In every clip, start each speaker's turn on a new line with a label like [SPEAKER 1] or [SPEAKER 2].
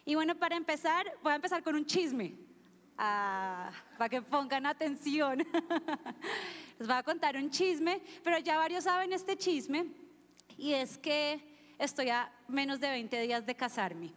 [SPEAKER 1] Y bueno, para empezar, voy a empezar con un chisme, para que pongan atención. Les voy a contar un chisme, pero ya varios saben este chisme, y es que estoy a menos de 20 días de casarme.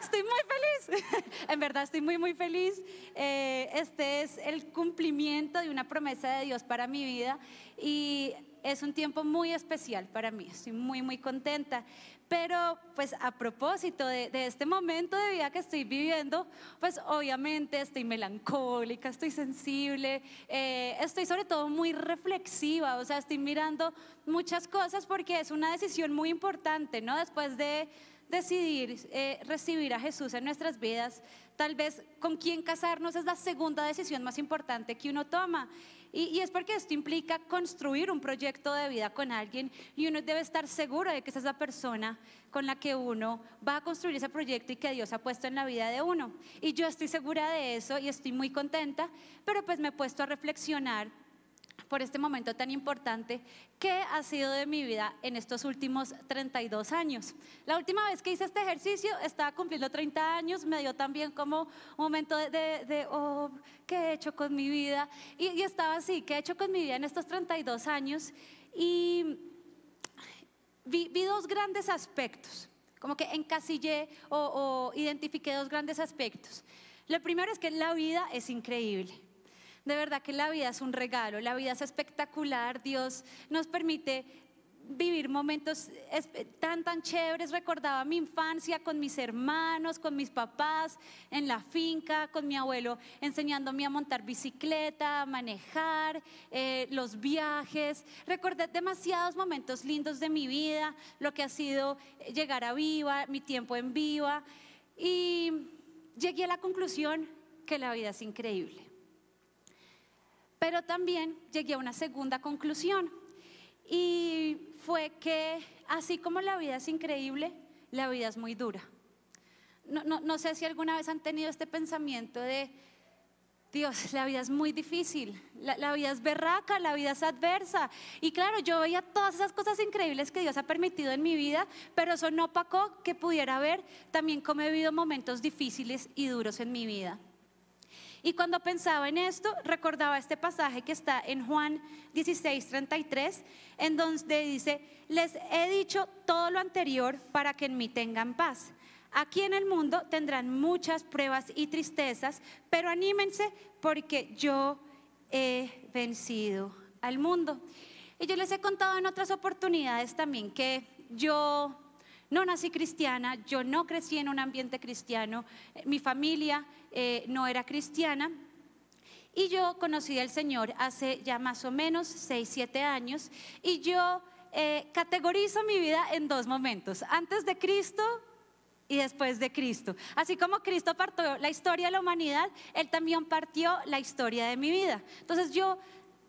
[SPEAKER 1] Estoy muy feliz, en verdad estoy muy feliz. Este es el cumplimiento de una promesa de Dios para mi vida y es un tiempo muy especial para mí. Estoy muy contenta. Pero pues a propósito de este momento de vida que estoy viviendo, pues obviamente estoy melancólica, estoy sensible, estoy sobre todo muy reflexiva, o sea, estoy mirando muchas cosas porque es una decisión muy importante, ¿no? Después de decidir recibir a Jesús en nuestras vidas, tal vez con quién casarnos es la segunda decisión más importante que uno toma. Y es porque esto implica construir un proyecto de vida con alguien y uno debe estar seguro de que esa es la persona con la que uno va a construir ese proyecto y que Dios ha puesto en la vida de uno. Y yo estoy segura de eso y estoy muy contenta, pero pues me he puesto a reflexionar por este momento tan importante que ha sido de mi vida en estos últimos 32 años. La última vez que hice este ejercicio estaba cumpliendo 30 años, me dio también como un momento oh, ¿qué he hecho con mi vida? Y estaba así, ¿qué he hecho con mi vida en estos 32 años? Y vi dos grandes aspectos, como que encasillé o identifiqué dos grandes aspectos. Lo primero es que la vida es increíble. De verdad que la vida es un regalo, la vida es espectacular. Dios nos permite vivir momentos tan chéveres. Recordaba mi infancia con mis hermanos, con mis papás, en la finca, con mi abuelo enseñándome a montar bicicleta, a manejar, los viajes. Recordé demasiados momentos lindos de mi vida, lo que ha sido llegar a Viva, mi tiempo en Viva, y llegué a la conclusión que la vida es increíble. Pero también llegué a una segunda conclusión y fue que así como la vida es increíble, la vida es muy dura. No sé si alguna vez han tenido este pensamiento de Dios, la vida es muy difícil, la vida es berraca, la vida es adversa. Y claro, yo veía todas esas cosas increíbles que Dios ha permitido en mi vida, pero eso no opacó que pudiera ver también cómo he vivido momentos difíciles y duros en mi vida. Y cuando pensaba en esto, recordaba este pasaje que está en Juan 16:33, en donde dice: les he dicho todo lo anterior para que en mí tengan paz. Aquí en el mundo tendrán muchas pruebas y tristezas, pero anímense porque yo he vencido al mundo. Y yo les he contado en otras oportunidades también que yo no nací cristiana, yo no crecí en un ambiente cristiano, mi familia no era cristiana y yo conocí al Señor hace ya más o menos 6, 7 años y yo categorizo mi vida en dos momentos: antes de Cristo y después de Cristo. Así como Cristo partió la historia de la humanidad, Él también partió la historia de mi vida. Entonces yo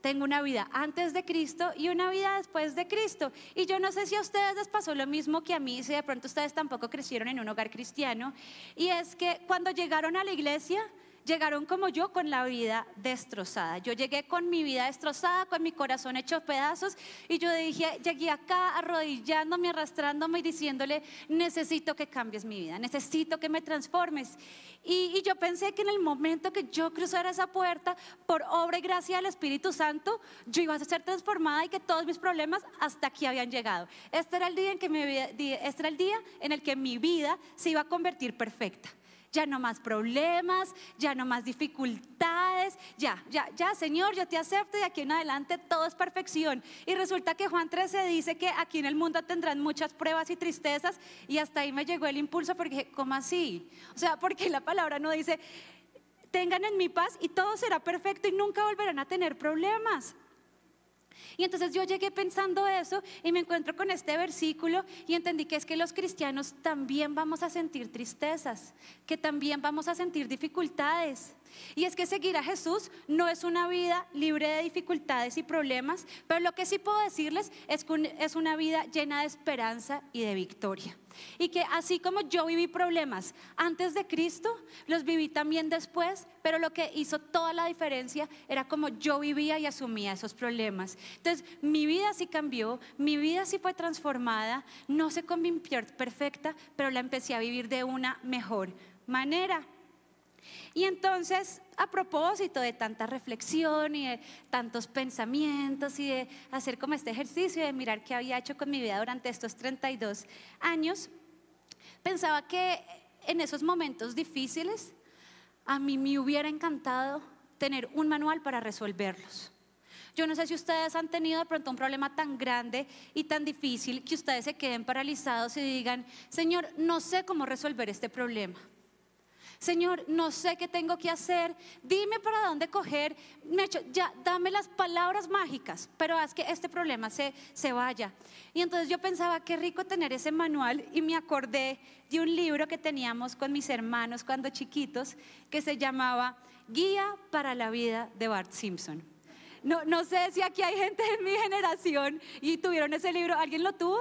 [SPEAKER 1] tengo una vida antes de Cristo y una vida después de Cristo. Y yo no sé si a ustedes les pasó lo mismo que a mí, si de pronto ustedes tampoco crecieron en un hogar cristiano. Y es que cuando llegaron a la iglesia, llegaron como yo con la vida destrozada. Yo llegué con mi vida destrozada, con mi corazón hecho pedazos. Y yo llegué acá arrodillándome, arrastrándome y diciéndole: necesito que cambies mi vida, necesito que me transformes. Y yo pensé que en el momento que yo cruzara esa puerta, por obra y gracia del Espíritu Santo, yo iba a ser transformada y que todos mis problemas hasta aquí habían llegado. Este era el día en el que mi vida se iba a convertir perfecta. Ya no más problemas, ya no más dificultades, ya, Señor, yo te acepto y de aquí en adelante todo es perfección. Y resulta que Juan 13 dice que aquí en el mundo tendrán muchas pruebas y tristezas, y hasta ahí me llegó el impulso porque dije: ¿cómo así? O sea, porque la palabra no dice: tengan en mi paz y todo será perfecto y nunca volverán a tener problemas. Y entonces yo llegué pensando eso y me encuentro con este versículo y entendí que es que los cristianos también vamos a sentir tristezas, que también vamos a sentir dificultades. Y es que seguir a Jesús no es una vida libre de dificultades y problemas, pero lo que sí puedo decirles es que es una vida llena de esperanza y de victoria. Y que así como yo viví problemas antes de Cristo, los viví también después, pero lo que hizo toda la diferencia era como yo vivía y asumía esos problemas. Entonces mi vida sí cambió, mi vida sí fue transformada, no se convirtió perfecta, pero la empecé a vivir de una mejor manera. Y entonces, a propósito de tanta reflexión y de tantos pensamientos y de hacer como este ejercicio de mirar qué había hecho con mi vida durante estos 32 años, pensaba que en esos momentos difíciles a mí me hubiera encantado tener un manual para resolverlos. Yo no sé si ustedes han tenido de pronto un problema tan grande y tan difícil que ustedes se queden paralizados y digan: Señor, no sé cómo resolver este problema. Señor, no sé qué tengo que hacer, dime para dónde coger, ya dame las palabras mágicas, pero haz que este problema se vaya. Y entonces yo pensaba, qué rico tener ese manual, y me acordé de un libro que teníamos con mis hermanos cuando chiquitos, que se llamaba Guía para la vida de Bart Simpson. No sé si aquí hay gente de mi generación y tuvieron ese libro. ¿Alguien lo tuvo?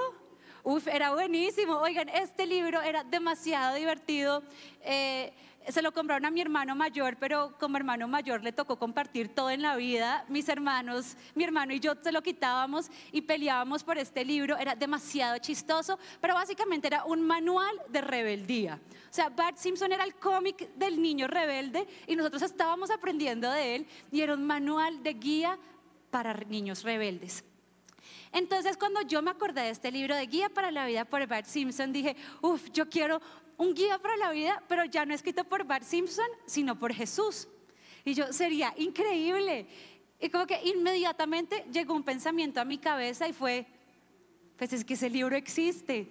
[SPEAKER 1] Uf, era buenísimo. Oigan, este libro era demasiado divertido. Se lo compraron a mi hermano mayor, pero como hermano mayor le tocó compartir todo en la vida. Mis hermanos, mi hermano y yo se lo quitábamos y peleábamos por este libro. Era demasiado chistoso, pero básicamente era un manual de rebeldía. O sea, Bart Simpson era el cómic del niño rebelde y nosotros estábamos aprendiendo de él, y era un manual de guía para niños rebeldes. Entonces, cuando yo me acordé de este libro de Guía para la vida por Bart Simpson, dije: uf, yo quiero un guía para la vida, pero ya no escrito por Bart Simpson, sino por Jesús. Y yo, sería increíble. Y como que inmediatamente llegó un pensamiento a mi cabeza y fue: pues es que ese libro existe.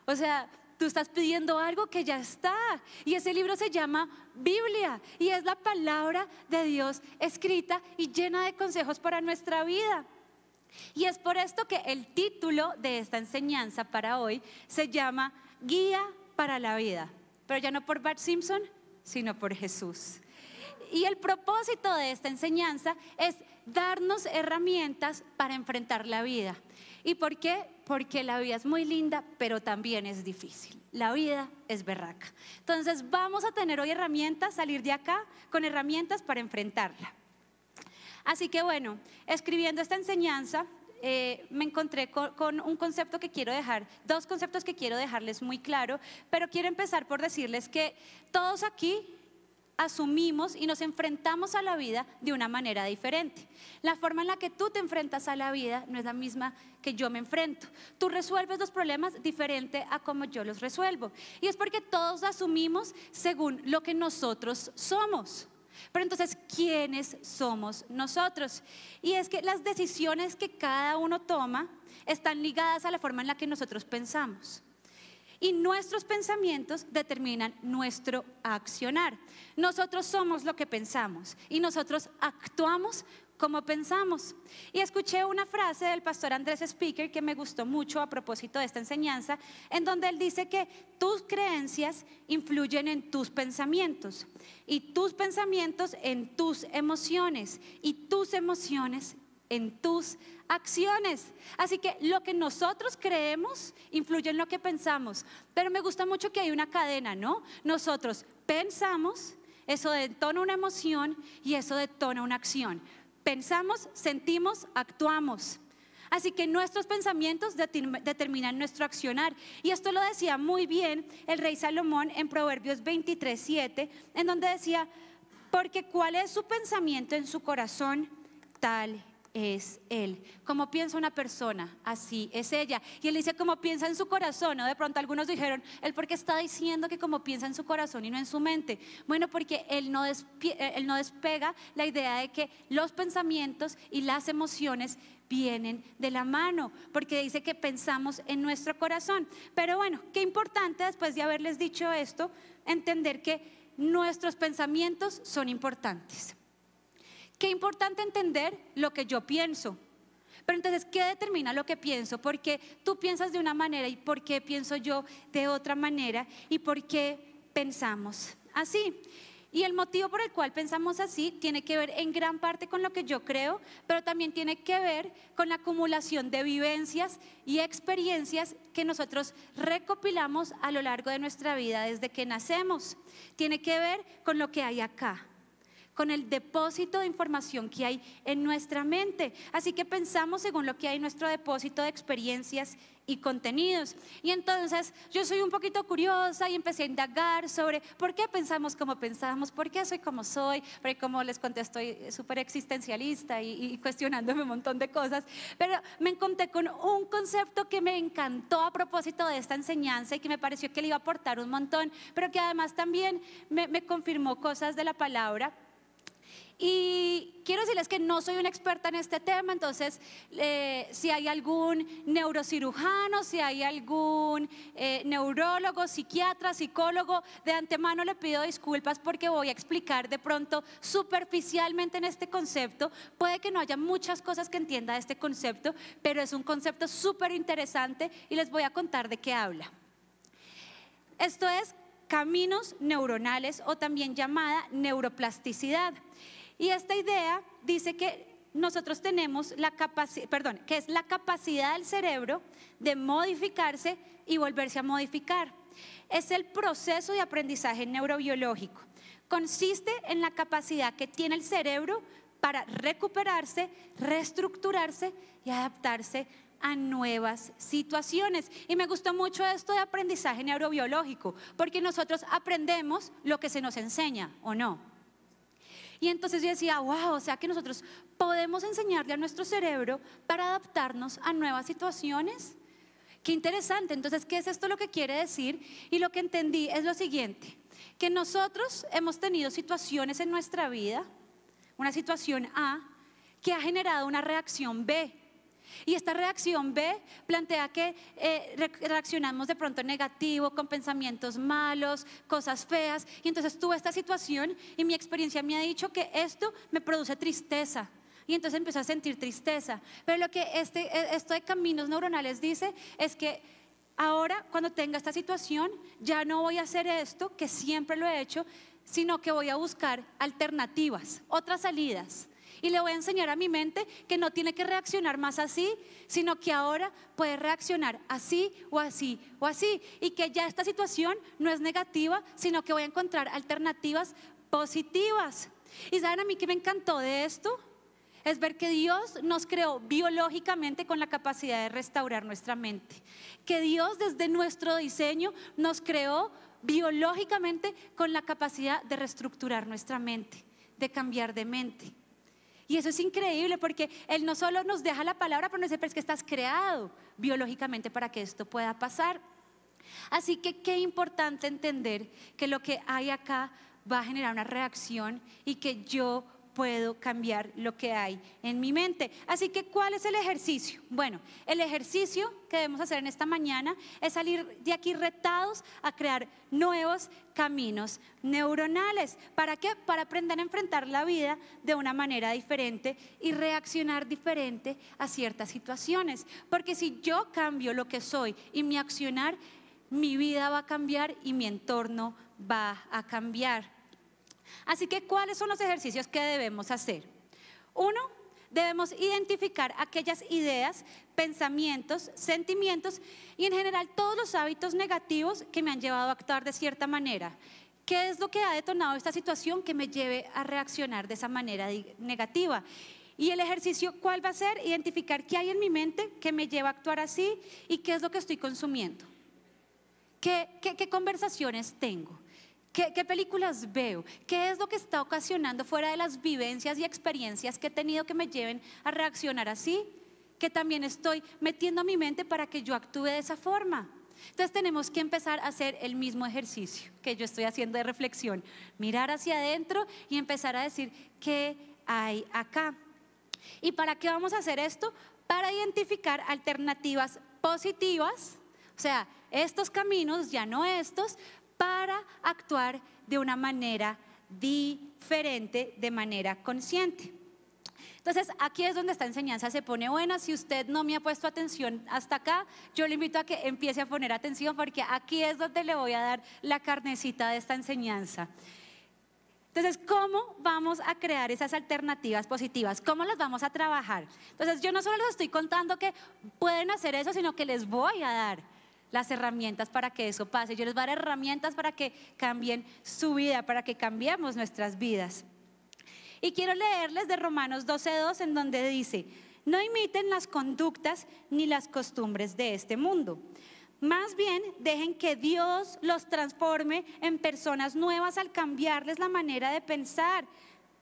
[SPEAKER 1] O sea, tú estás pidiendo algo que ya está. Y ese libro se llama Biblia y es la palabra de Dios escrita y llena de consejos para nuestra vida. Y es por esto que el título de esta enseñanza para hoy se llama Guía para la vida, pero ya no por Bart Simpson, sino por Jesús. Y el propósito de esta enseñanza es darnos herramientas para enfrentar la vida. ¿Y por qué? Porque la vida es muy linda, pero también es difícil. La vida es berraca. Entonces vamos a tener hoy herramientas, salir de acá con herramientas para enfrentarla. Así que bueno, escribiendo esta enseñanza me encontré con un concepto que quiero dejar, dos conceptos que quiero dejarles muy claro, pero quiero empezar por decirles que todos aquí asumimos y nos enfrentamos a la vida de una manera diferente. La forma en la que tú te enfrentas a la vida no es la misma que yo me enfrento. Tú resuelves los problemas diferente a como yo los resuelvo, y es porque todos asumimos según lo que nosotros somos. Pero entonces, ¿quiénes somos nosotros? Y es que las decisiones que cada uno toma están ligadas a la forma en la que nosotros pensamos. Y nuestros pensamientos determinan nuestro accionar. Nosotros somos lo que pensamos y nosotros actuamos como pensamos. Y escuché una frase del pastor Andrés Speaker que me gustó mucho a propósito de esta enseñanza, en donde él dice que tus creencias influyen en tus pensamientos, y tus pensamientos en tus emociones, y tus emociones en tus acciones. Así que lo que nosotros creemos influye en lo que pensamos. Pero me gusta mucho que hay una cadena, ¿no? Nosotros pensamos, eso detona una emoción y eso detona una acción. Pensamos, sentimos, actuamos. Así que nuestros pensamientos determinan nuestro accionar. Y esto lo decía muy bien el rey Salomón en Proverbios 23:7, en donde decía: porque cuál es su pensamiento en su corazón, tal es él. Como piensa una persona, así es ella. Y él dice como piensa en su corazón, ¿no? De pronto algunos dijeron: él, ¿por qué está diciendo que como piensa en su corazón y no en su mente? Bueno, porque él no despega la idea de que los pensamientos y las emociones vienen de la mano, porque dice que pensamos en nuestro corazón. Pero bueno, qué importante, después de haberles dicho esto, entender que nuestros pensamientos son importantes. Qué importante entender lo que yo pienso. Pero entonces, ¿qué determina lo que pienso? ¿Por qué tú piensas de una manera y por qué pienso yo de otra manera? ¿Y por qué pensamos así? Y el motivo por el cual pensamos así tiene que ver en gran parte con lo que yo creo, pero también tiene que ver con la acumulación de vivencias y experiencias que nosotros recopilamos a lo largo de nuestra vida desde que nacemos. Tiene que ver con lo que hay acá, con el depósito de información que hay en nuestra mente. Así que pensamos según lo que hay en nuestro depósito de experiencias y contenidos. Y entonces yo soy un poquito curiosa y empecé a indagar sobre por qué pensamos como pensamos, por qué soy como soy, porque como les conté estoy súper existencialista y cuestionándome un montón de cosas, pero me encontré con un concepto que me encantó a propósito de esta enseñanza y que me pareció que le iba a aportar un montón, pero que además también me confirmó cosas de la palabra. Y quiero decirles que no soy una experta en este tema, entonces si hay algún neurocirujano, si hay algún neurólogo, psiquiatra, psicólogo, de antemano le pido disculpas porque voy a explicar de pronto superficialmente en este concepto. Puede que no haya muchas cosas que entienda de este concepto, pero es un concepto súper interesante y les voy a contar de qué habla. Esto es caminos neuronales o también llamada neuroplasticidad. Y esta idea dice que nosotros tenemos la capacidad, que es la capacidad del cerebro de modificarse y volverse a modificar. Es el proceso de aprendizaje neurobiológico. Consiste en la capacidad que tiene el cerebro para recuperarse, reestructurarse y adaptarse a nuevas situaciones. Y me gustó mucho esto de aprendizaje neurobiológico, porque nosotros aprendemos lo que se nos enseña, ¿o no? Y entonces yo decía, wow, o sea que nosotros podemos enseñarle a nuestro cerebro para adaptarnos a nuevas situaciones. Qué interesante. Entonces, ¿qué es esto lo que quiere decir? Y lo que entendí es lo siguiente, que nosotros hemos tenido situaciones en nuestra vida, una situación A, que ha generado una reacción B. Y esta reacción B plantea que reaccionamos de pronto negativo, con pensamientos malos, cosas feas. Y entonces tuve esta situación y mi experiencia me ha dicho que esto me produce tristeza. Y entonces empiezo a sentir tristeza. Pero lo que esto de caminos neuronales dice es que ahora cuando tenga esta situación ya no voy a hacer esto, que siempre lo he hecho, sino que voy a buscar alternativas, otras salidas. Y le voy a enseñar a mi mente que no tiene que reaccionar más así, sino que ahora puede reaccionar así o así o así. Y que ya esta situación no es negativa, sino que voy a encontrar alternativas positivas. ¿Y saben a mí qué me encantó de esto? Es ver que Dios nos creó biológicamente con la capacidad de restaurar nuestra mente. Que Dios desde nuestro diseño nos creó biológicamente con la capacidad de reestructurar nuestra mente, de cambiar de mente. Y eso es increíble porque Él no solo nos deja la palabra, pero nos dice, pero es que estás creado biológicamente para que esto pueda pasar. Así que qué importante entender que lo que hay acá va a generar una reacción y que yo puedo cambiar lo que hay en mi mente. Así que, ¿cuál es el ejercicio? Bueno, el ejercicio que debemos hacer en esta mañana es salir de aquí retados a crear nuevos caminos neuronales. ¿Para qué? Para aprender a enfrentar la vida de una manera diferente y reaccionar diferente a ciertas situaciones. Porque si yo cambio lo que soy y mi accionar, mi vida va a cambiar y mi entorno va a cambiar. Así que, ¿cuáles son los ejercicios que debemos hacer? Uno, debemos identificar aquellas ideas, pensamientos, sentimientos y en general todos los hábitos negativos que me han llevado a actuar de cierta manera. ¿Qué es lo que ha detonado esta situación que me lleve a reaccionar de esa manera negativa? Y el ejercicio, ¿cuál va a ser? Identificar qué hay en mi mente que me lleva a actuar así y qué es lo que estoy consumiendo. ¿Qué conversaciones tengo? ¿Qué películas veo? ¿Qué es lo que está ocasionando fuera de las vivencias y experiencias que he tenido que me lleven a reaccionar así? Que también estoy metiendo a mi mente para que yo actúe de esa forma. Entonces tenemos que empezar a hacer el mismo ejercicio que yo estoy haciendo de reflexión. Mirar hacia adentro y empezar a decir ¿qué hay acá? ¿Y para qué vamos a hacer esto? Para identificar alternativas positivas, o sea, estos caminos, ya no estos, para actuar de una manera diferente, de manera consciente. Entonces, aquí es donde esta enseñanza se pone buena. Si usted no me ha puesto atención hasta acá, yo le invito a que empiece a poner atención porque aquí es donde le voy a dar la carnecita de esta enseñanza. Entonces, ¿cómo vamos a crear esas alternativas positivas? ¿Cómo las vamos a trabajar? Entonces, yo no solo les estoy contando que pueden hacer eso, sino que les voy a dar las herramientas para que eso pase. Yo les voy a dar herramientas para que cambien su vida, para que cambiemos nuestras vidas. Y quiero leerles de Romanos 12:2, en donde dice: no imiten las conductas ni las costumbres de este mundo. Más bien, dejen que Dios los transforme en personas nuevas al cambiarles la manera de pensar,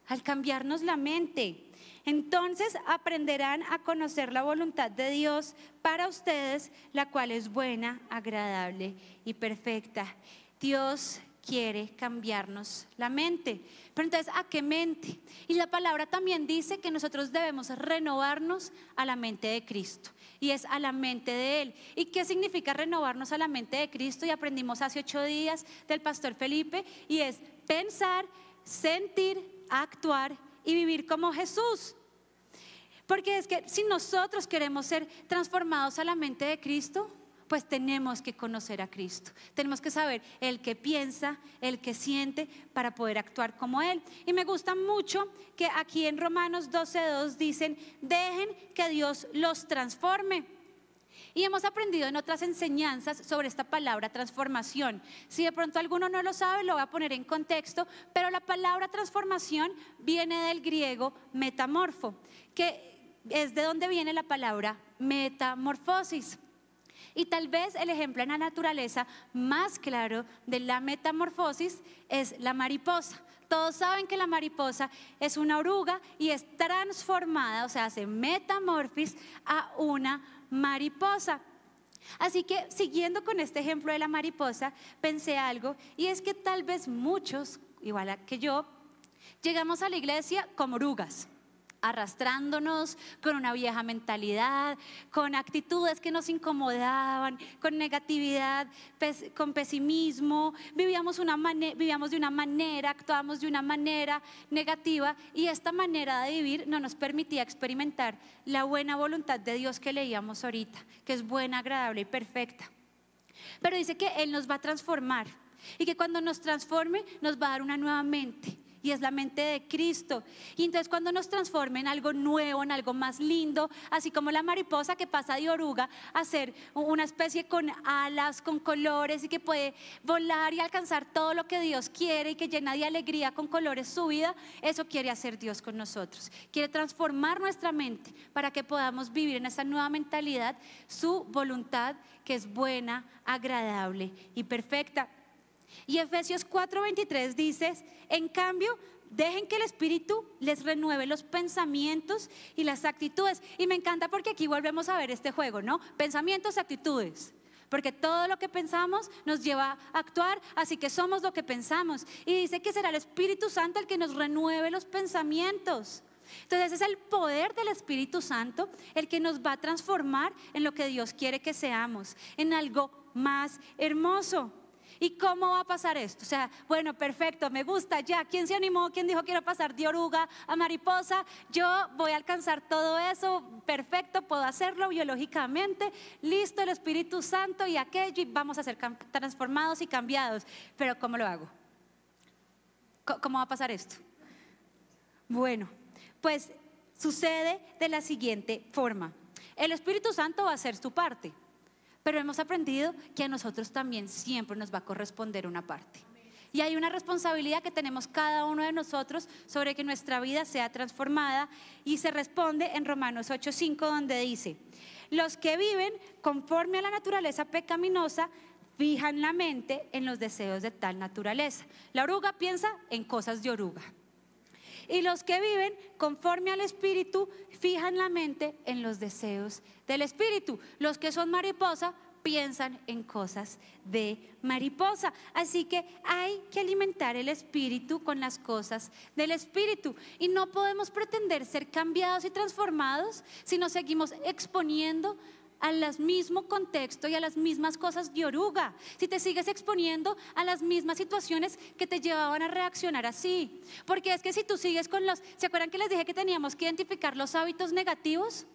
[SPEAKER 1] al cambiarnos la mente. Entonces aprenderán a conocer la voluntad de Dios para ustedes, la cual es buena, agradable y perfecta. Dios quiere cambiarnos la mente. Pero entonces, ¿a qué mente? Y la palabra también dice que nosotros debemos renovarnos a la mente de Cristo. Y es a la mente de Él. ¿Y qué significa renovarnos a la mente de Cristo? Y aprendimos hace 8 días del pastor Felipe. Y es pensar, sentir, actuar y vivir como Jesús. Porque es que si nosotros queremos ser transformados a la mente de Cristo, pues tenemos que conocer a Cristo. Tenemos que saber el que piensa, el que siente, para poder actuar como Él. Y me gusta mucho que aquí en Romanos 12:2 dicen: dejen que Dios los transforme. Y hemos aprendido en otras enseñanzas sobre esta palabra transformación. Si de pronto alguno no lo sabe, lo voy a poner en contexto, pero la palabra transformación viene del griego metamorfo, que es de donde viene la palabra metamorfosis. Y tal vez el ejemplo en la naturaleza más claro de la metamorfosis es la mariposa. Todos saben que la mariposa es una oruga y es transformada, o sea, se metamorfis a una mariposa. Así que, siguiendo con este ejemplo de la mariposa, pensé algo, y es que tal vez muchos, igual que yo, llegamos a la iglesia como orugas, arrastrándonos con una vieja mentalidad, con actitudes que nos incomodaban, con negatividad, con pesimismo. Vivíamos de una manera, actuábamos de una manera negativa, y esta manera de vivir no nos permitía experimentar la buena voluntad de Dios que leíamos ahorita, que es buena, agradable y perfecta. Pero dice que Él nos va a transformar, y que cuando nos transforme nos va a dar una nueva mente, y es la mente de Cristo. Y entonces, cuando nos transforme en algo nuevo, en algo más lindo, así como la mariposa que pasa de oruga a ser una especie con alas, con colores, y que puede volar y alcanzar todo lo que Dios quiere, y que llena de alegría con colores su vida, eso quiere hacer Dios con nosotros. Quiere transformar nuestra mente para que podamos vivir en esa nueva mentalidad su voluntad, que es buena, agradable y perfecta. Y Efesios 4:23 dice: en cambio, dejen que el Espíritu les renueve los pensamientos y las actitudes. Y me encanta porque aquí volvemos a ver este juego, ¿no? Pensamientos, actitudes. Porque todo lo que pensamos nos lleva a actuar, así que somos lo que pensamos. Y dice que será el Espíritu Santo el que nos renueve los pensamientos. Entonces es el poder del Espíritu Santo el que nos va a transformar en lo que Dios quiere que seamos, en algo más hermoso. ¿Y cómo va a pasar esto? O sea, bueno, perfecto, me gusta, ya. ¿Quién se animó? ¿Quién dijo quiero pasar de oruga a mariposa? Yo voy a alcanzar todo eso, perfecto, puedo hacerlo biológicamente, listo, el Espíritu Santo y aquello, y vamos a ser transformados y cambiados. Pero ¿cómo lo hago? ¿Cómo va a pasar esto? Bueno, pues sucede de la siguiente forma: el Espíritu Santo va a hacer su parte, pero hemos aprendido que a nosotros también siempre nos va a corresponder una parte. Y hay una responsabilidad que tenemos cada uno de nosotros sobre que nuestra vida sea transformada, y se responde en Romanos 8:5, donde dice: los que viven conforme a la naturaleza pecaminosa fijan la mente en los deseos de tal naturaleza. La oruga piensa en cosas de oruga. Y los que viven conforme al Espíritu fijan la mente en los deseos del Espíritu. Los que son mariposa piensan en cosas de mariposa. Así que hay que alimentar el Espíritu con las cosas del Espíritu. Y no podemos pretender ser cambiados y transformados si nos seguimos exponiendo al mismo contexto y a las mismas cosas de oruga, si te sigues exponiendo a las mismas situaciones que te llevaban a reaccionar así. Porque es que si tú sigues con ¿se acuerdan que les dije que teníamos que identificar los hábitos negativos?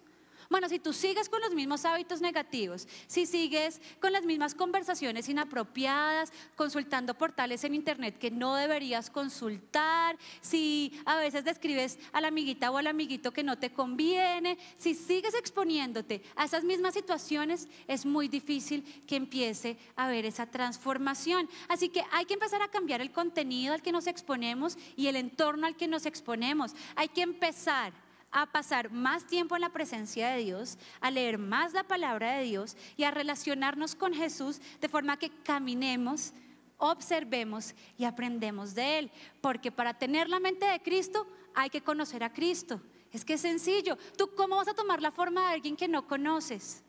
[SPEAKER 1] Bueno, si tú sigues con los mismos hábitos negativos, si sigues con las mismas conversaciones inapropiadas, consultando portales en internet que no deberías consultar, si a veces describes a la amiguita o al amiguito que no te conviene, si sigues exponiéndote a esas mismas situaciones, es muy difícil que empiece a haber esa transformación. Así que hay que empezar a cambiar el contenido al que nos exponemos y el entorno al que nos exponemos. Hay que empezar a pasar más tiempo en la presencia de Dios, a leer más la palabra de Dios y a relacionarnos con Jesús de forma que caminemos, observemos y aprendemos de Él. Porque para tener la mente de Cristo hay que conocer a Cristo. Es que es sencillo. ¿Tú cómo vas a tomar la forma de alguien que no conoces?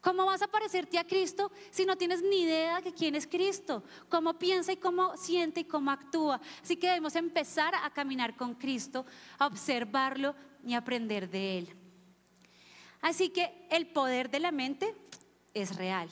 [SPEAKER 1] ¿Cómo vas a parecerte a Cristo si no tienes ni idea de quién es Cristo? ¿Cómo piensa y cómo siente y cómo actúa? Así que debemos empezar a caminar con Cristo, a observarlo y aprender de Él. Así que el poder de la mente es real.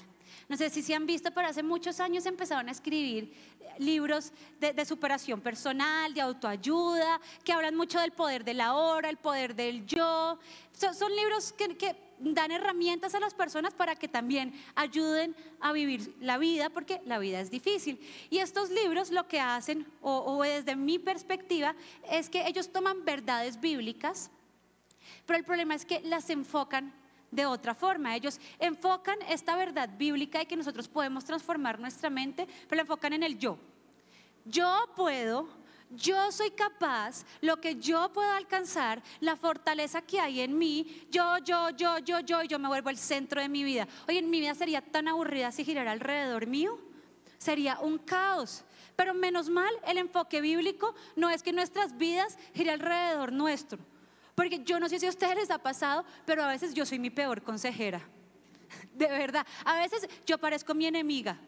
[SPEAKER 1] No sé si se han visto, pero hace muchos años empezaron a escribir libros de superación personal, de autoayuda, que hablan mucho del poder de la hora, el poder del yo. Son libros que dan herramientas a las personas para que también ayuden a vivir la vida, porque la vida es difícil. Y estos libros lo que hacen, o desde mi perspectiva, es que ellos toman verdades bíblicas, pero el problema es que las enfocan de otra forma. Ellos enfocan esta verdad bíblica de que nosotros podemos transformar nuestra mente, pero la enfocan en el yo. Yo puedo, yo soy capaz, lo que yo puedo alcanzar, la fortaleza que hay en mí, yo, y yo me vuelvo el centro de mi vida. Oye, mi vida sería tan aburrida si girara alrededor mío, sería un caos. Pero menos mal, el enfoque bíblico no es que nuestras vidas giren alrededor nuestro. Porque yo no sé si a ustedes les ha pasado, pero a veces yo soy mi peor consejera. De verdad, a veces yo parezco mi enemiga.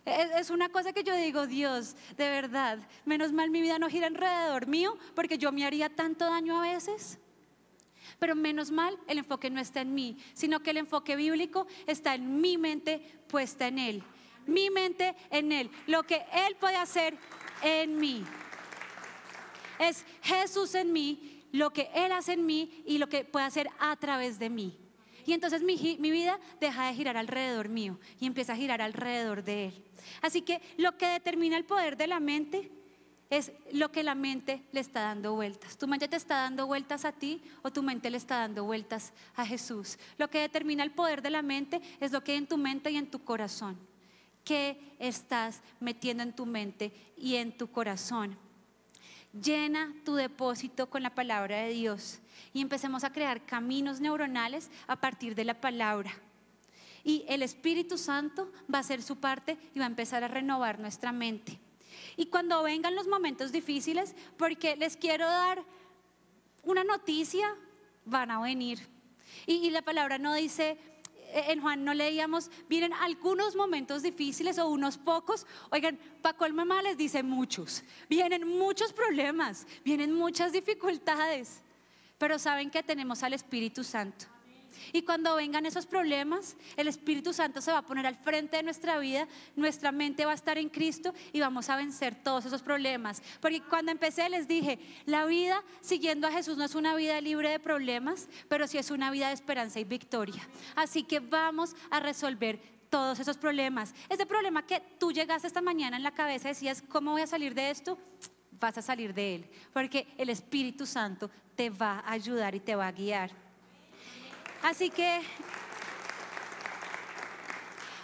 [SPEAKER 1] Es una cosa que yo digo, Dios, de verdad, menos mal mi vida no gira alrededor mío, porque yo me haría tanto daño a veces. Pero menos mal el enfoque no está en mí, sino que el enfoque bíblico está en mi mente puesta en Él. Mi mente en Él, lo que Él puede hacer en mí. Es Jesús en mí, lo que Él hace en mí y lo que puede hacer a través de mí. Y entonces mi vida deja de girar alrededor mío y empieza a girar alrededor de Él. Así que lo que determina el poder de la mente es lo que la mente le está dando vueltas. ¿Tu mente te está dando vueltas a ti o tu mente le está dando vueltas a Jesús? Lo que determina el poder de la mente es lo que hay en tu mente y en tu corazón. ¿Qué estás metiendo en tu mente y en tu corazón? Llena tu depósito con la palabra de Dios y empecemos a crear caminos neuronales a partir de la palabra. Y el Espíritu Santo va a hacer su parte y va a empezar a renovar nuestra mente. Y cuando vengan los momentos difíciles, porque les quiero dar una noticia, van a venir. Y la palabra no dice, en Juan no leíamos, vienen algunos momentos difíciles o unos pocos. Oigan, para colmo más les dice muchos. Vienen muchos problemas, vienen muchas dificultades, pero saben que tenemos al Espíritu Santo. Y cuando vengan esos problemas, el Espíritu Santo se va a poner al frente de nuestra vida, nuestra mente va a estar en Cristo y vamos a vencer todos esos problemas. Porque cuando empecé les dije, la vida siguiendo a Jesús no es una vida libre de problemas, pero sí es una vida de esperanza y victoria. Así que vamos a resolver todos esos problemas. Ese problema que tú llegaste esta mañana en la cabeza y decías, ¿cómo voy a salir de esto? Vas a salir de él, porque el Espíritu Santo te va a ayudar y te va a guiar. Así que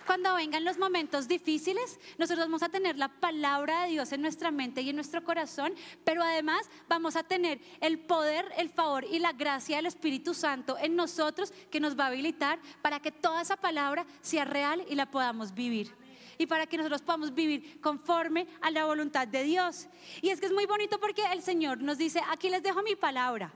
[SPEAKER 1] cuando vengan los momentos difíciles, nosotros vamos a tener la palabra de Dios en nuestra mente y en nuestro corazón, pero además vamos a tener el poder, el favor y la gracia del Espíritu Santo en nosotros que nos va a habilitar para que toda esa palabra sea real y la podamos vivir. Y para que nosotros podamos vivir conforme a la voluntad de Dios. Y es que es muy bonito porque el Señor nos dice, aquí les dejo mi palabra.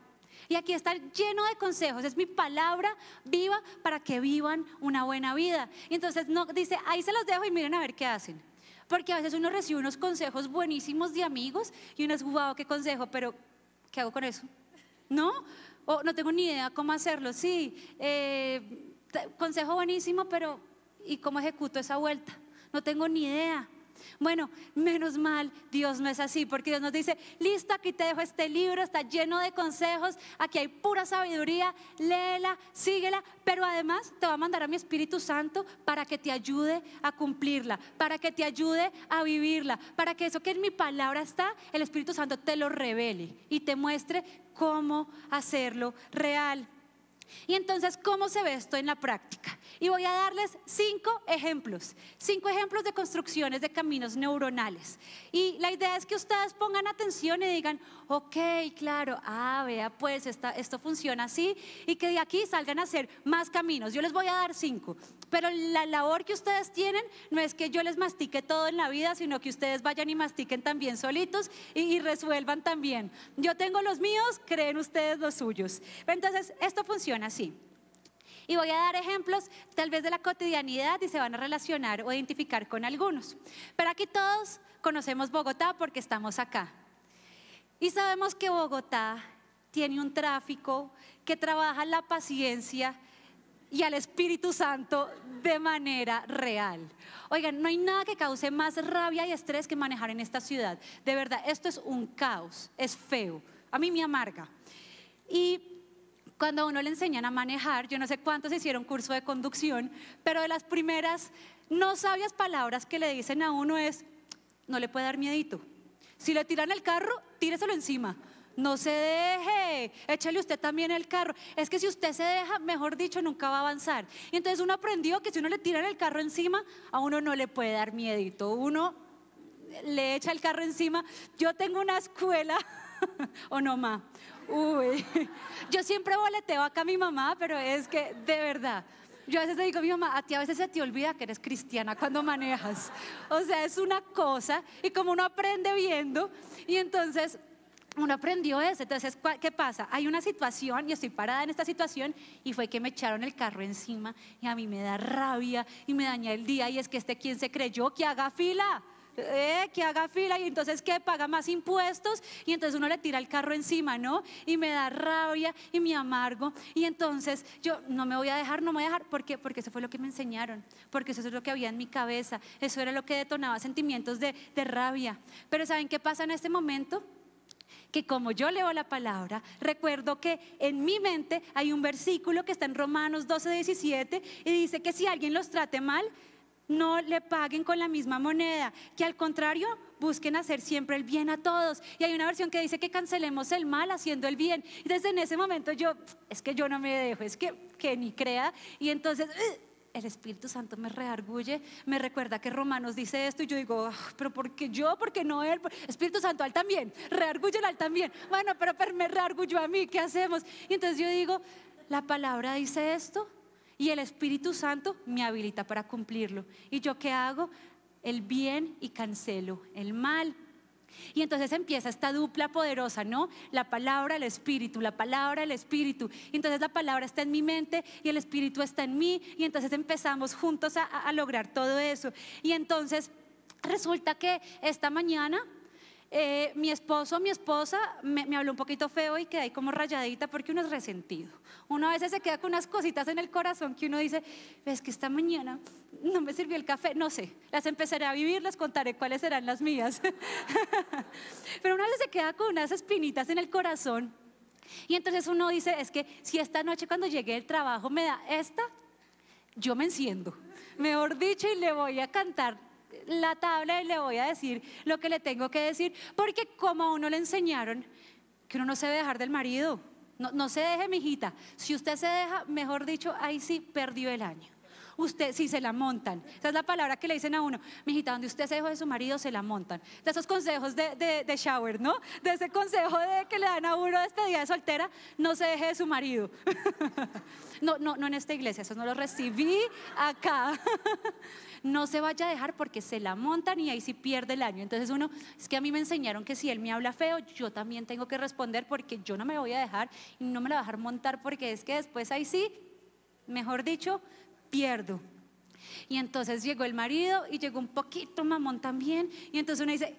[SPEAKER 1] Y aquí está lleno de consejos, es mi palabra viva para que vivan una buena vida. Y entonces no, dice, ahí se los dejo y miren a ver qué hacen. Porque a veces uno recibe unos consejos buenísimos de amigos y uno es, wow, qué consejo, pero ¿qué hago con eso? ¿No? O no tengo ni idea cómo hacerlo. Sí, consejo buenísimo, pero ¿y cómo ejecuto esa vuelta? No tengo ni idea. Bueno, menos mal, Dios no es así, porque Dios nos dice, listo, aquí te dejo este libro, está lleno de consejos, aquí hay pura sabiduría, léela, síguela, pero además te va a mandar a mi Espíritu Santo para que te ayude a cumplirla, para que te ayude a vivirla, para que eso que en mi palabra está, el Espíritu Santo te lo revele y te muestre cómo hacerlo real. Y entonces, ¿cómo se ve esto en la práctica? Y voy a darles 5 ejemplos de construcciones de caminos neuronales. Y la idea es que ustedes pongan atención y digan, ok, claro, vea, pues esto funciona así, y que de aquí salgan a hacer más caminos. Yo les voy a dar 5, pero la labor que ustedes tienen no es que yo les mastique todo en la vida, sino que ustedes vayan y mastiquen también solitos y resuelvan también. Yo tengo los míos, creen ustedes los suyos. Entonces, esto funciona así. Y voy a dar ejemplos tal vez de la cotidianidad y se van a relacionar o identificar con algunos. Pero aquí todos conocemos Bogotá porque estamos acá. Y sabemos que Bogotá tiene un tráfico que trabaja la paciencia y al Espíritu Santo de manera real. Oigan, no hay nada que cause más rabia y estrés que manejar en esta ciudad. De verdad, esto es un caos, es feo. A mí me amarga. Y cuando a uno le enseñan a manejar, yo no sé cuántos hicieron curso de conducción, pero de las primeras no sabias palabras que le dicen a uno es, no le puede dar miedito. Si le tiran el carro, tíreselo encima. No se deje, échale usted también el carro. Es que si usted se deja, mejor dicho, nunca va a avanzar. Y entonces uno aprendió que si uno le tira el carro encima, a uno no le puede dar miedito. Uno le echa el carro encima. Yo tengo una escuela, o no más. Uy, yo siempre boleteo acá a mi mamá, pero es que de verdad, yo a veces le digo a mi mamá, a ti a veces se te olvida que eres cristiana cuando manejas. O sea, es una cosa, y como uno aprende viendo, y entonces uno aprendió eso. Entonces, ¿qué pasa? Hay una situación y estoy parada en esta situación y fue que me echaron el carro encima y a mí me da rabia y me daña el día, y es que ¿quién se creyó? Que haga fila. Que haga fila, y entonces que paga más impuestos, y entonces uno le tira el carro encima, ¿no? Y me da rabia y me amargo, y entonces yo no me voy a dejar, porque eso fue lo que me enseñaron, porque eso es lo que había en mi cabeza, eso era lo que detonaba sentimientos de rabia. Pero ¿saben qué pasa en este momento? Que como yo leo la palabra, recuerdo que en mi mente hay un versículo que está en Romanos 12:17 y dice que si alguien los trate mal, no le paguen con la misma moneda, que al contrario busquen hacer siempre el bien a todos. Y hay una versión que dice que cancelemos el mal haciendo el bien. Y desde en ese momento yo no me dejo, que ni crea. Y entonces el Espíritu Santo me redarguye, me recuerda que Romanos dice esto, y yo digo, pero ¿por qué yo? ¿Por qué no él? Espíritu Santo, a él también, redargúyelo a él también. Bueno, pero me redarguyó a mí, ¿qué hacemos? Y entonces yo digo, la palabra dice esto, y el Espíritu Santo me habilita para cumplirlo. ¿Y yo qué hago? El bien y cancelo el mal. Y entonces empieza esta dupla poderosa, ¿no? La palabra, el Espíritu, la palabra, el Espíritu. Y entonces la palabra está en mi mente y el Espíritu está en mí, y entonces empezamos juntos a lograr todo eso. Y entonces resulta que esta mañana mi esposa me habló un poquito feo y quedé ahí como rayadita, porque uno es resentido. Uno a veces se queda con unas cositas en el corazón que uno dice, ves que esta mañana no me sirvió el café, no sé, las empezaré a vivir, les contaré cuáles serán las mías. Pero uno a veces se queda con unas espinitas en el corazón, y entonces uno dice, es que si esta noche cuando llegue del trabajo me da yo me enciendo, mejor dicho, y le voy a cantar la tabla y le voy a decir lo que le tengo que decir, porque como a uno le enseñaron que uno no se debe dejar del marido, no se deje, mijita. Si usted se deja, mejor dicho, ahí sí perdió el año. Usted, sí, se la montan. Esa es la palabra que le dicen a uno, mijita, donde usted se dejó de su marido, se la montan. De esos consejos de shower, ¿no? De ese consejo que le dan a uno despedida de soltera, no se deje de su marido. No en esta iglesia, eso no lo recibí acá. No se vaya a dejar porque se la montan y ahí sí pierde el año. Entonces uno, es que a mí me enseñaron que si él me habla feo, yo también tengo que responder, porque yo no me voy a dejar y no me la voy a dejar montar, porque es que después ahí sí, mejor dicho, pierdo. Y entonces llegó el marido y llegó un poquito mamón también, y entonces uno dice,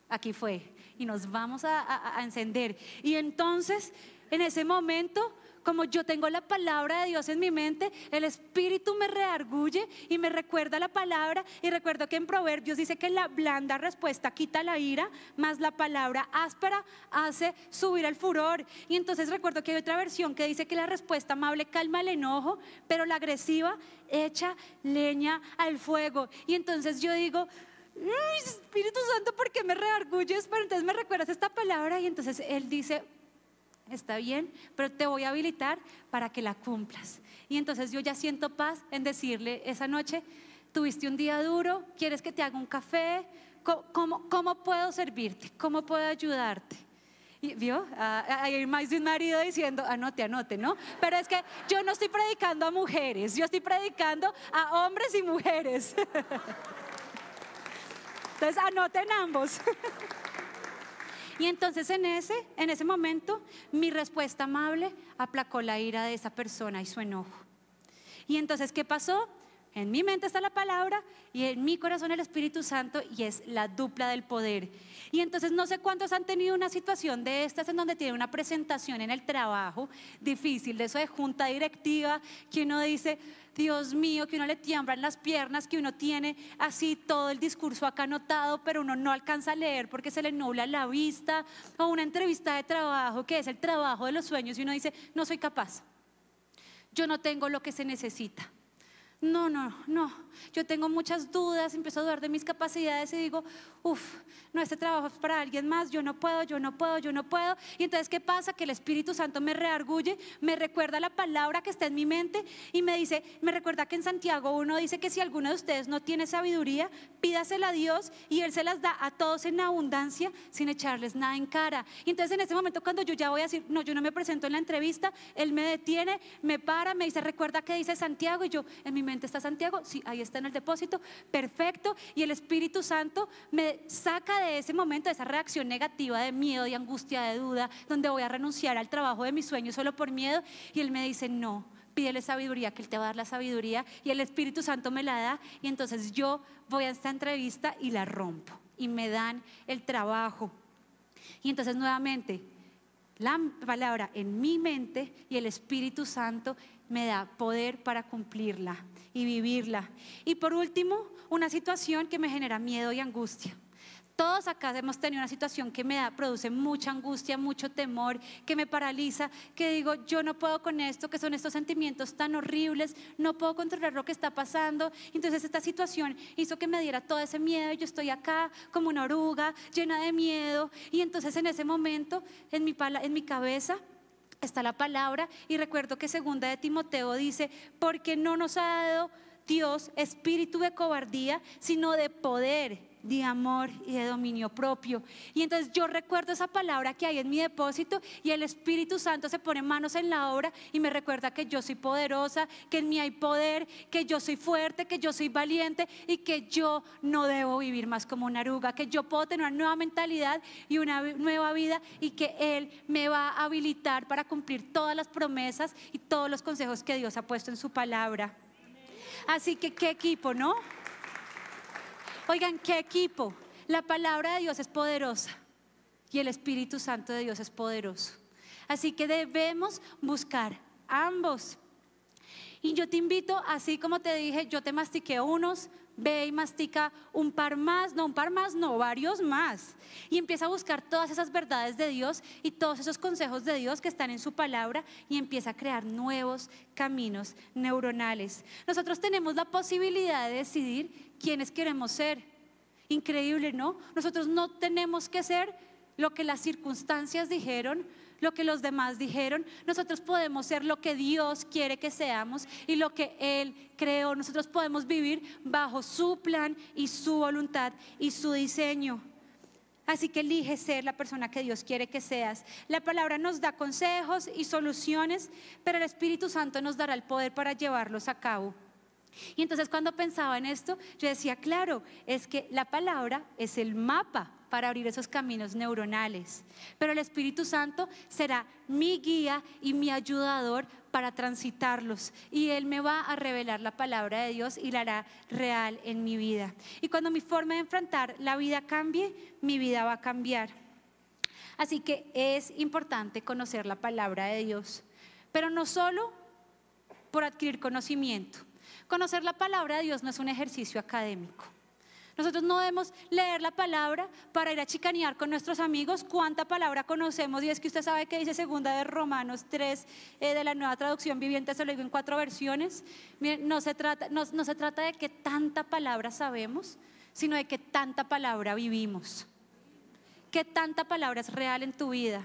[SPEAKER 1] aquí fue, y nos vamos a encender. Y entonces en ese momento como yo tengo la palabra de Dios en mi mente, el Espíritu me redarguye y me recuerda la palabra. Y recuerdo que en Proverbios dice que la blanda respuesta quita la ira, más la palabra áspera hace subir el furor. Y entonces recuerdo que hay otra versión que dice que la respuesta amable calma el enojo, pero la agresiva echa leña al fuego. Y entonces yo digo, Espíritu Santo, ¿por qué me redarguyes? Pero entonces me recuerdas esta palabra y entonces Él dice, está bien, pero te voy a habilitar para que la cumplas. Y entonces yo ya siento paz en decirle esa noche, tuviste un día duro, ¿quieres que te haga un café? ¿Cómo puedo servirte? ¿Cómo puedo ayudarte? Y vio, hay más de un marido diciendo, anote, ¿no? Pero es que yo no estoy predicando a mujeres, yo estoy predicando a hombres y mujeres. Entonces anoten ambos. Y entonces en ese momento mi respuesta amable aplacó la ira de esa persona y su enojo. Y entonces ¿qué pasó? En mi mente está la palabra y en mi corazón el Espíritu Santo, y es la dupla del poder. Y entonces no sé cuántos han tenido una situación de estas en donde tienen una presentación en el trabajo difícil, de eso de junta directiva, que uno dice, Dios mío, que uno le tiemblan las piernas, que uno tiene así todo el discurso acá anotado, pero uno no alcanza a leer porque se le nubla la vista, o una entrevista de trabajo que es el trabajo de los sueños y uno dice, no soy capaz, yo no tengo lo que se necesita. No, yo tengo muchas dudas, empiezo a dudar de mis capacidades y digo, no, este trabajo es para alguien más, yo no puedo. Y entonces ¿qué pasa? Que el Espíritu Santo me redarguye, me recuerda la palabra que está en mi mente y me recuerda que en Santiago 1 dice que si alguno de ustedes no tiene sabiduría, pídasela a Dios y Él se las da a todos en abundancia sin echarles nada en cara. Y entonces en ese momento cuando yo ya voy a decir, no, yo no me presento en la entrevista, Él me detiene, me para, me dice, recuerda que dice Santiago, y yo, en mi mente está Santiago, sí, ahí está en el depósito, perfecto. Y el Espíritu Santo me saca de ese momento, de esa reacción negativa de miedo, de angustia, de duda, donde voy a renunciar al trabajo de mis sueños solo por miedo, y Él me dice, no, pídele sabiduría, que Él te va a dar la sabiduría, y el Espíritu Santo me la da. Y entonces yo voy a esta entrevista y la rompo y me dan el trabajo. Y entonces nuevamente la palabra en mi mente y el Espíritu Santo me da poder para cumplirla y vivirla. Y por último, una situación que me genera miedo y angustia. Todos acá hemos tenido una situación que produce mucha angustia, mucho temor, que me paraliza, que digo, yo no puedo con esto, que son estos sentimientos tan horribles, no puedo controlar lo que está pasando. Entonces esta situación hizo que me diera todo ese miedo y yo estoy acá como una oruga, llena de miedo. Y entonces en ese momento, en mi cabeza está la palabra, y recuerdo que 2 de Timoteo dice, porque no nos ha dado Dios espíritu de cobardía, sino de poder, de amor y de dominio propio. Y entonces yo recuerdo esa palabra que hay en mi depósito y el Espíritu Santo se pone manos en la obra y me recuerda que yo soy poderosa, que en mí hay poder, que yo soy fuerte, que yo soy valiente y que yo no debo vivir más como una oruga, que yo puedo tener una nueva mentalidad y una nueva vida, y que Él me va a habilitar para cumplir todas las promesas y todos los consejos que Dios ha puesto en su palabra. Así que qué equipo, ¿no? Oigan, qué equipo. La palabra de Dios es poderosa y el Espíritu Santo de Dios es poderoso. Así que debemos buscar ambos. Y yo te invito, así como te dije, yo te mastiqué unos, ve y mastica un par más, no, varios más. Y empieza a buscar todas esas verdades de Dios y todos esos consejos de Dios que están en su palabra, y empieza a crear nuevos caminos neuronales. Nosotros tenemos la posibilidad de decidir quiénes queremos ser. Increíble, ¿no? Nosotros no tenemos que ser lo que las circunstancias dijeron, lo que los demás dijeron. Nosotros podemos ser lo que Dios quiere que seamos y lo que Él creó. Nosotros podemos vivir bajo su plan y su voluntad y su diseño. Así que elige ser la persona que Dios quiere que seas. La palabra nos da consejos y soluciones, pero el Espíritu Santo nos dará el poder para llevarlos a cabo. Y entonces cuando pensaba en esto, yo decía, claro, es que la palabra es el mapa para abrir esos caminos neuronales, pero el Espíritu Santo será mi guía y mi ayudador para transitarlos, y Él me va a revelar la palabra de Dios y la hará real en mi vida. Y cuando mi forma de enfrentar la vida cambie, mi vida va a cambiar. Así que es importante conocer la palabra de Dios, pero no solo por adquirir conocimiento. Conocer la palabra de Dios no es un ejercicio académico. Nosotros no debemos leer la palabra para ir a chicanear con nuestros amigos cuánta palabra conocemos. Y es que usted sabe que dice segunda de Romanos 3 de la Nueva Traducción Viviente, se lo digo en 4 versiones. Miren, no se trata de que tanta palabra sabemos, sino de que tanta palabra vivimos. Que tanta palabra es real en tu vida.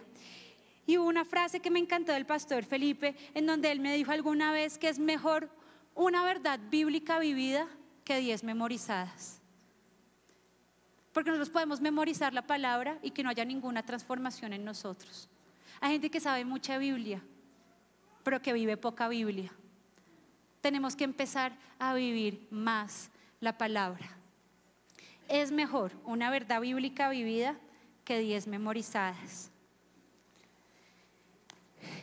[SPEAKER 1] Y hubo una frase que me encantó del pastor Felipe, en donde él me dijo alguna vez que es mejor una verdad bíblica vivida que 10 memorizadas. Porque nosotros podemos memorizar la palabra y que no haya ninguna transformación en nosotros. Hay gente que sabe mucha Biblia, pero que vive poca Biblia. Tenemos que empezar a vivir más la palabra. Es mejor una verdad bíblica vivida que 10 memorizadas.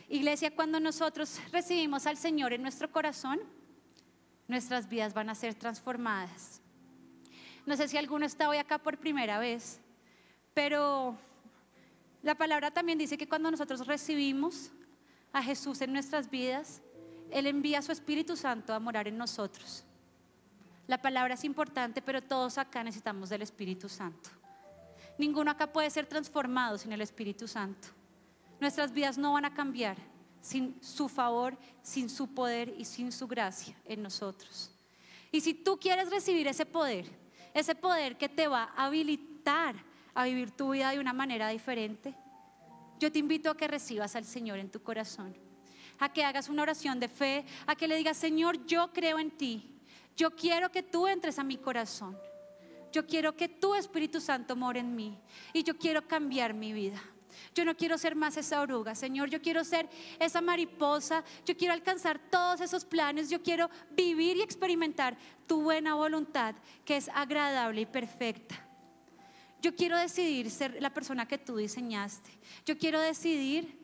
[SPEAKER 1] Iglesia, cuando nosotros recibimos al Señor en nuestro corazón, nuestras vidas van a ser transformadas. No sé si alguno está hoy acá por primera vez, pero la palabra también dice que cuando nosotros recibimos a Jesús en nuestras vidas, Él envía a su Espíritu Santo a morar en nosotros. La palabra es importante, pero todos acá necesitamos del Espíritu Santo. Ninguno acá puede ser transformado sin el Espíritu Santo. Nuestras vidas no van a cambiar sin su favor, sin su poder y sin su gracia en nosotros. Y si tú quieres recibir ese poder que te va a habilitar a vivir tu vida de una manera diferente, yo te invito a que recibas al Señor en tu corazón, a que hagas una oración de fe, a que le digas: Señor, yo creo en ti, yo quiero que tú entres a mi corazón, yo quiero que tu Espíritu Santo more en mí y yo quiero cambiar mi vida. Yo no quiero ser más esa oruga, Señor, yo quiero ser esa mariposa, yo quiero alcanzar todos esos planes, yo quiero vivir y experimentar tu buena voluntad, que es agradable y perfecta. Yo quiero decidir ser la persona que tú diseñaste, yo quiero decidir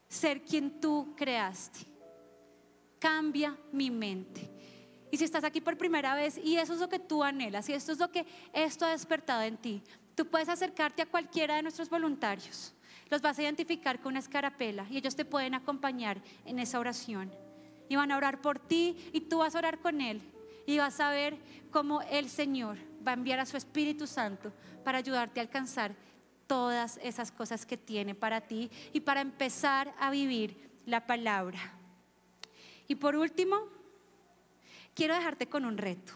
[SPEAKER 1] ser quien tú creaste. Cambia mi mente. Y si estás aquí por primera vez y eso es lo que tú anhelas y esto es lo que esto ha despertado en ti, tú puedes acercarte a cualquiera de nuestros voluntarios. Los vas a identificar con una escarapela y ellos te pueden acompañar en esa oración. Y van a orar por ti y tú vas a orar con él. Y vas a ver cómo el Señor va a enviar a su Espíritu Santo para ayudarte a alcanzar todas esas cosas que tiene para ti y para empezar a vivir la palabra. Y por último, quiero dejarte con un reto.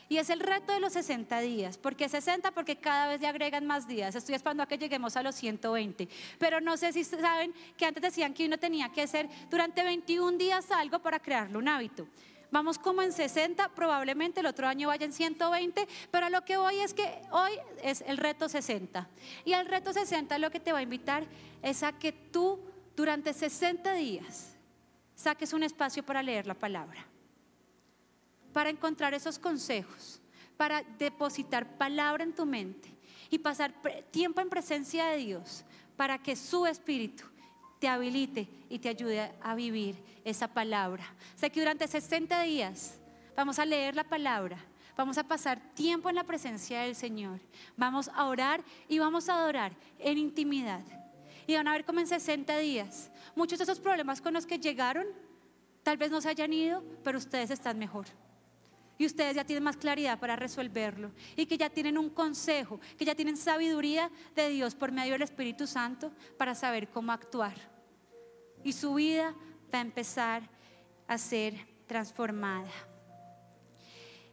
[SPEAKER 1] Y es el reto de los 60 días. ¿Por qué 60? Porque cada vez le agregan más días. Estoy esperando a que lleguemos a los 120. Pero no sé si saben que antes decían que uno tenía que hacer durante 21 días algo para crearle un hábito. Vamos como en 60, probablemente el otro año vaya en 120, pero a lo que voy es que hoy es el reto 60. Y el reto 60 lo que te va a invitar es a que tú durante 60 días saques un espacio para leer la palabra, para encontrar esos consejos, para depositar palabra en tu mente y pasar tiempo en presencia de Dios para que su Espíritu te habilite y te ayude a vivir esa palabra. O sea que durante 60 días vamos a leer la palabra, vamos a pasar tiempo en la presencia del Señor, vamos a orar y vamos a adorar en intimidad. Y van a ver cómo en 60 días muchos de esos problemas con los que llegaron tal vez no se hayan ido, pero ustedes están mejor. Y ustedes ya tienen más claridad para resolverlo. Y que ya tienen un consejo, que ya tienen sabiduría de Dios por medio del Espíritu Santo para saber cómo actuar. Y su vida va a empezar a ser transformada.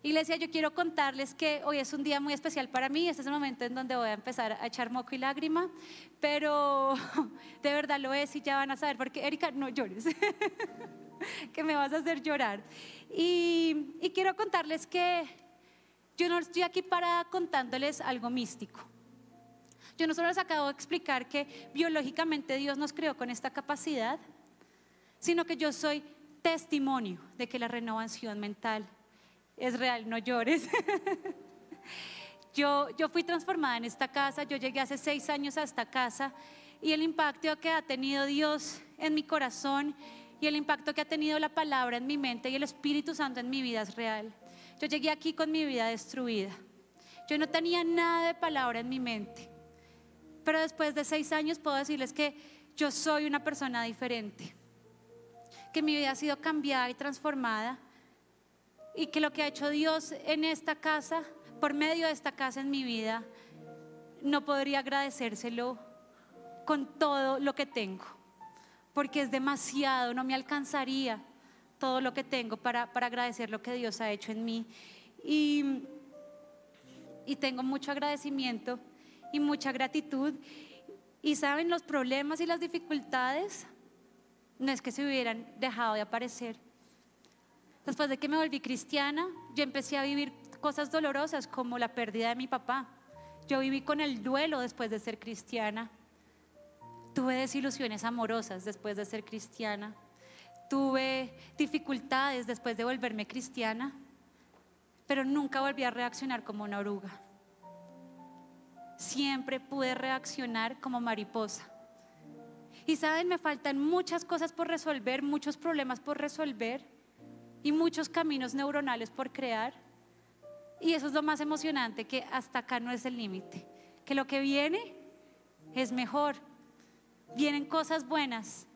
[SPEAKER 1] Iglesia, yo quiero contarles que hoy es un día muy especial para mí. Este es el momento en donde voy a empezar a echar moco y lágrima. Pero de verdad lo es y ya van a saber. Porque Erika, no llores. Que me vas a hacer llorar. Y quiero contarles que yo no estoy aquí para contándoles algo místico. Yo no solo les acabo de explicar que biológicamente Dios nos creó con esta capacidad, sino que yo soy testimonio de que la renovación mental es real. No llores. Yo fui transformada en esta casa. Yo llegué hace 6 años a esta casa y el impacto que ha tenido Dios en mi corazón y el impacto que ha tenido la palabra en mi mente y el Espíritu Santo en mi vida es real. Yo llegué aquí con mi vida destruida. Yo no tenía nada de palabra en mi mente. Pero después de 6 años puedo decirles que yo soy una persona diferente. que mi vida ha sido cambiada y transformada, y que lo que ha hecho Dios en esta casa, por medio de esta casa en mi vida, no podría agradecérselo con todo lo que tengo, porque es demasiado, no me alcanzaría todo lo que tengo para agradecer lo que Dios ha hecho en mí. Y tengo mucho agradecimiento y mucha gratitud. Y saben, los problemas y las dificultades no es que se hubieran dejado de aparecer. Después de que me volví cristiana, yo empecé a vivir cosas dolorosas como la pérdida de mi papá. Yo viví con el duelo después de ser cristiana. Tuve desilusiones amorosas después de ser cristiana. Tuve dificultades después de volverme cristiana, pero nunca volví a reaccionar como una oruga. Siempre pude reaccionar como mariposa. Y saben, me faltan muchas cosas por resolver, muchos problemas por resolver y muchos caminos neuronales por crear. Y eso es lo más emocionante, que hasta acá no es el límite, que lo que viene es mejor, vienen cosas buenas.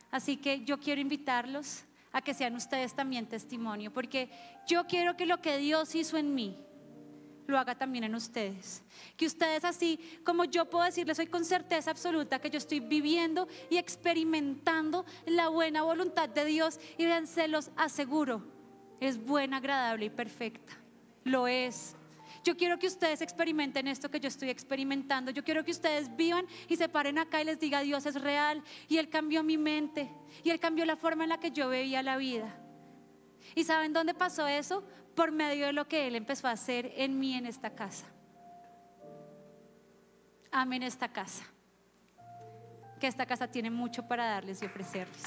[SPEAKER 1] Así que yo quiero invitarlos a que sean ustedes también testimonio, porque yo quiero que lo que Dios hizo en mí lo haga también en ustedes. Que ustedes, así como yo puedo decirles hoy con certeza absoluta que yo estoy viviendo y experimentando la buena voluntad de Dios, y vean, se los aseguro, es buena, agradable y perfecta. Lo es. Yo quiero que ustedes experimenten esto que yo estoy experimentando. Yo quiero que ustedes vivan y se paren acá y les diga: Dios es real, y Él cambió mi mente, y Él cambió la forma en la que yo veía la vida. ¿Y saben dónde pasó eso? Por medio de lo que Él empezó a hacer en mí, en esta casa. Amen esta casa, que esta casa tiene mucho para darles y ofrecerles.